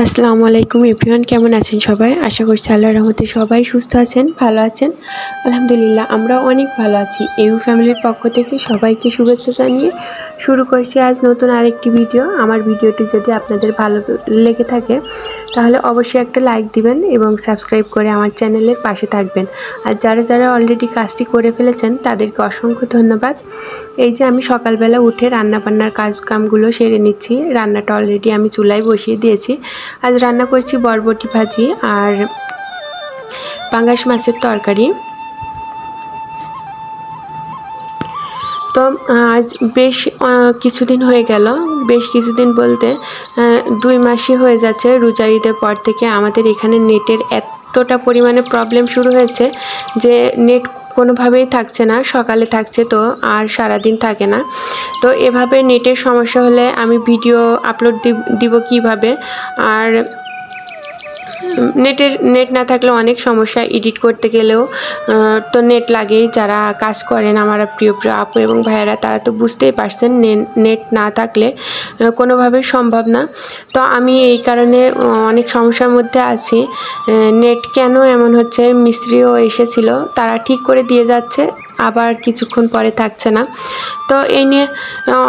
আসসালামু আলাইকুম এভরিওয়ান, কেমন আছেন সবাই? আশা করছি আল্লাহর রহমতে সবাই সুস্থ আছেন, ভালো আছেন। আলহামদুলিল্লাহ আমরা অনেক ভালো আছি। ইউ ফ্যামিলির পক্ষ থেকে সবাইকে শুভেচ্ছা জানিয়ে শুরু করছি আজ নতুন আরেকটি ভিডিও। আমার ভিডিওটি যদি আপনাদের ভালো লেগে থাকে তাহলে অবশ্যই একটা লাইক দিবেন এবং সাবস্ক্রাইব করে আমার চ্যানেলের পাশে থাকবেন। আর যারা যারা অলরেডি কাজটি করে ফেলেছেন তাদেরকে অসংখ্য ধন্যবাদ। এই যে আমি সকালবেলা উঠে রান্নাবান্নার কাজকামগুলো সেরে নিচ্ছি। রান্নাটা অলরেডি আমি চুলায় বসিয়ে দিয়েছি। আজ রান্না করছি বরবটি ভাজি আর পাঙ্গাস মাছের তরকারি। তো আজ বেশ কিছুদিন হয়ে গেল, বেশ কিছুদিন বলতে 2 মাসই হয়ে যাচ্ছে। রোজার ঈদের পর থেকে আমাদের এখানে নেটের এতটা পরিমাণে প্রবলেম শুরু হয়েছে যে নেট কোনোভাবেই থাকছে না। সকালে থাকছে তো আর সারাদিন থাকে না। তো এভাবে নেটের সমস্যা হলে আমি ভিডিও আপলোড দিব কিভাবে? আর নেট না থাকলে অনেক সমস্যা, এডিট করতে গেলেও তো নেট লাগেই। যারা কাজ করেন আমার প্রিয় প্রিয় আপু এবং ভাইয়েরা, তারা তো বুঝতেই পারছেন নেট না থাকলে কোনোভাবেই সম্ভব না। তো আমি এই কারণে অনেক সমস্যার মধ্যে আছি। নেট কেন এমন হচ্ছে, মিস্ত্রিও এসেছিল, তারা ঠিক করে দিয়ে যাচ্ছে, আবার কিছুক্ষণ পরে থাকছে না। তো এই নিয়ে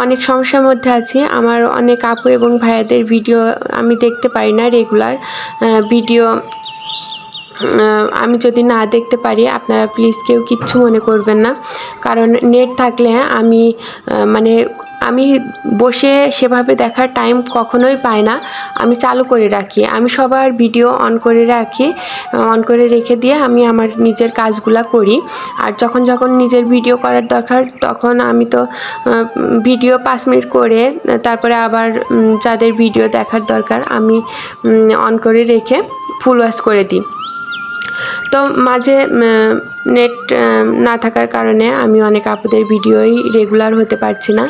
অনেক সমস্যার মধ্যে আছি। আমার অনেক আপু এবং ভাইয়াদের ভিডিও আমি দেখতে পারি না, রেগুলার ভিডিও আমি যদি না দেখতে পারি আপনারা প্লিজ কেউ কিচ্ছু মনে করবেন না। কারণ নেট থাকলে আমি বসে সেভাবে দেখার টাইম কখনোই পাই না। আমি চালু করে রাখি, আমি সবার ভিডিও অন করে রেখে দিয়ে আমি আমার নিজের কাজগুলা করি। আর যখন নিজের ভিডিও করার দরকার তখন আমি তো ভিডিও 5 মিনিট করে তারপরে আবার যাদের ভিডিও দেখার দরকার আমি অন করে রেখে ফুল ওয়াচ করে দিই। তো মাঝে নেট না থাকার কারণে আমি অনেক আপুদের ভিডিওই রেগুলার হতে পারছি না।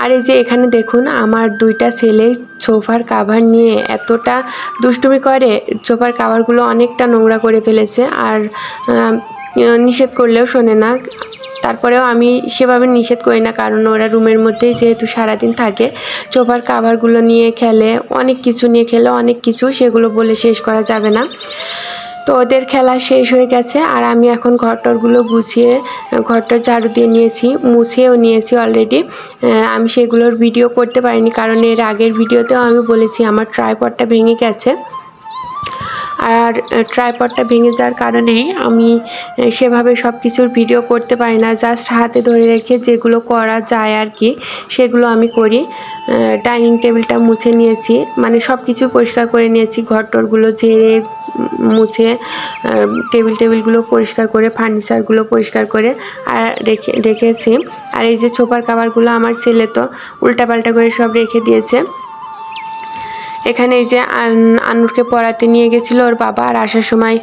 আর এই যে এখানে দেখুন, আমার 2টা ছেলে সোফার কাভার নিয়ে এতটা দুষ্টুমি করে, সোফার কাভারগুলো অনেকটা নোংরা করে ফেলেছে। আর নিষেধ করলেও শোনে না। তারপরেও আমি সেভাবে নিষেধ করি না, কারণ ওরা রুমের মধ্যেই যেহেতু সারাদিন থাকে, সোফার কাভারগুলো নিয়ে খেলে, অনেক কিছু সেগুলো বলে শেষ করা যাবে না। তো ওদের খেলা শেষ হয়ে গেছে আর আমি এখন ঘরটরগুলো গুছিয়ে ঘরটা ঝাড়ু দিয়ে নিয়েছি, মুছেও নিয়েছি অলরেডি। আমি সেগুলোর ভিডিও করতে পারিনি কারণ এর আগের ভিডিওতেও আমি বলেছি আমার ট্রাইপডটা ভেঙে গেছে। আর ট্রাইপডটা ভেঙে যাওয়ার কারণে আমি সেভাবে সব কিছুর ভিডিও করতে পারি না। জাস্ট হাতে ধরে রেখে যেগুলো করা যায় আর কি সেগুলো আমি করি। ডাইনিং টেবিলটা মুছে নিয়েছি, মানে সব কিছু পরিষ্কার করে নিয়েছি, ঘরটরগুলো ঝেড়ে মুছে টেবিলগুলো পরিষ্কার করে ফার্নিচারগুলো পরিষ্কার করে আর রেখেছি। আর এই যে সোফার কাভারগুলো আমার ছেলে তো উল্টাপাল্টা করে সব রেখে দিয়েছে। এখানে এই যে আন্নুরকে পড়াতে নিয়ে গেছিল ওর বাবা, আর আসার সময়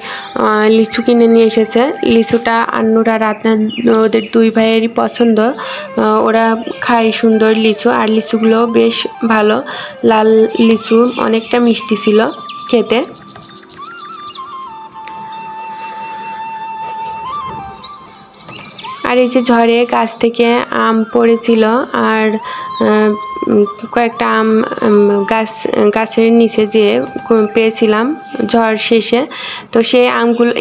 লিচু কিনে নিয়ে এসেছে। লিচুটা আন্নুর আর আদনান ওদের 2 ভাইয়েরই পছন্দ, ওরা খায় সুন্দর লিচু। আর লিচুগুলো বেশ ভালো, লাল লিচু, অনেকটা মিষ্টি ছিল খেতে। আর এই যে ঝড়ে গাছ থেকে আম পড়েছিল, আর কয়েকটা আম গাছের নিচে যে পেয়েছিলাম ঝড় শেষে। তো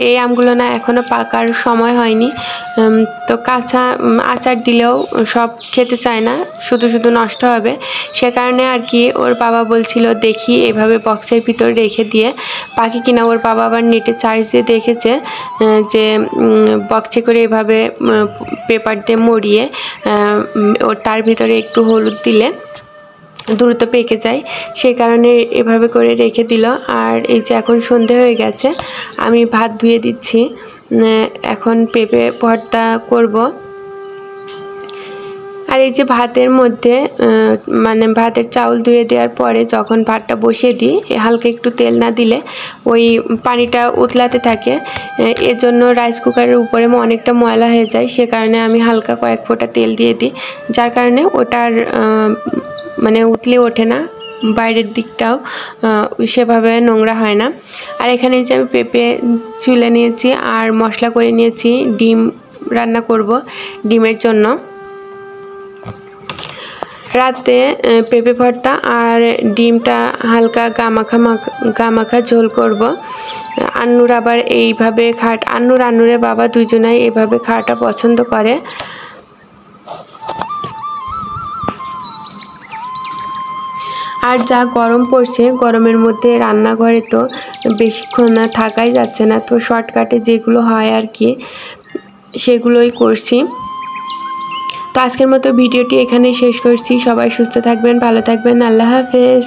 এই আমগুলো না এখনও পাকার সময় হয়নি। তো কাঁচা আচার দিলেও সব খেতে চায় না, শুধু নষ্ট হবে। সে কারণে আর কি ওর বাবা বলছিল দেখি এভাবে বক্সের ভিতর রেখে দিয়ে পাখি কিনা। ওর বাবা আবার নেটে চার্জ দিয়ে দেখেছে যে বক্সে করে এভাবে পেপার দিয়ে মরিয়ে তার ভিতরে একটু হলুদ দিলে দ্রুত পেকে যায়, সেই কারণে এভাবে করে রেখে দিল। আর এই যে এখন সন্ধে হয়ে গেছে, আমি ভাত ধুয়ে দিচ্ছি, এখন পেঁপে ভর্তা করব। আর এই যে ভাতের মধ্যে ভাতের চাউল ধুয়ে দেওয়ার পরে যখন ভাতটা বসিয়ে দিই, হালকা একটু তেল না দিলে ওই পানিটা উতলাতে থাকে, এজন্য রাইস কুকারের উপরে অনেকটা ময়লা হয়ে যায়। সে কারণে আমি হালকা কয়েক ফোঁটা তেল দিয়ে দিই, যার কারণে ওটার উতলে ওঠে না, বাইরের দিকটাও সেভাবে নোংরা হয় না। আর এখানে যে আমি পেঁপে ছুলে নিয়েছি আর মশলা করে নিয়েছি, ডিম রান্না করব, ডিমের জন্য। রাতে পেঁপে ভর্তা আর ডিমটা হালকা গামাখা ঝোল করব। আন্নুর আবার এইভাবে আন্নুরে বাবা দুজনাই এইভাবে খাওয়াটা পছন্দ করে। আর যা গরম পড়ছে, গরমের মধ্যে রান্নাঘরে তো বেশিক্ষণ থাকাই যাচ্ছে না, তো শর্টকাটে যেগুলো হয় আর কি সেগুলোই করছি। তো আজকের মতো ভিডিওটি এখানেই শেষ করছি। সবাই সুস্থ থাকবেন, ভালো থাকবেন। আল্লাহ হাফেজ।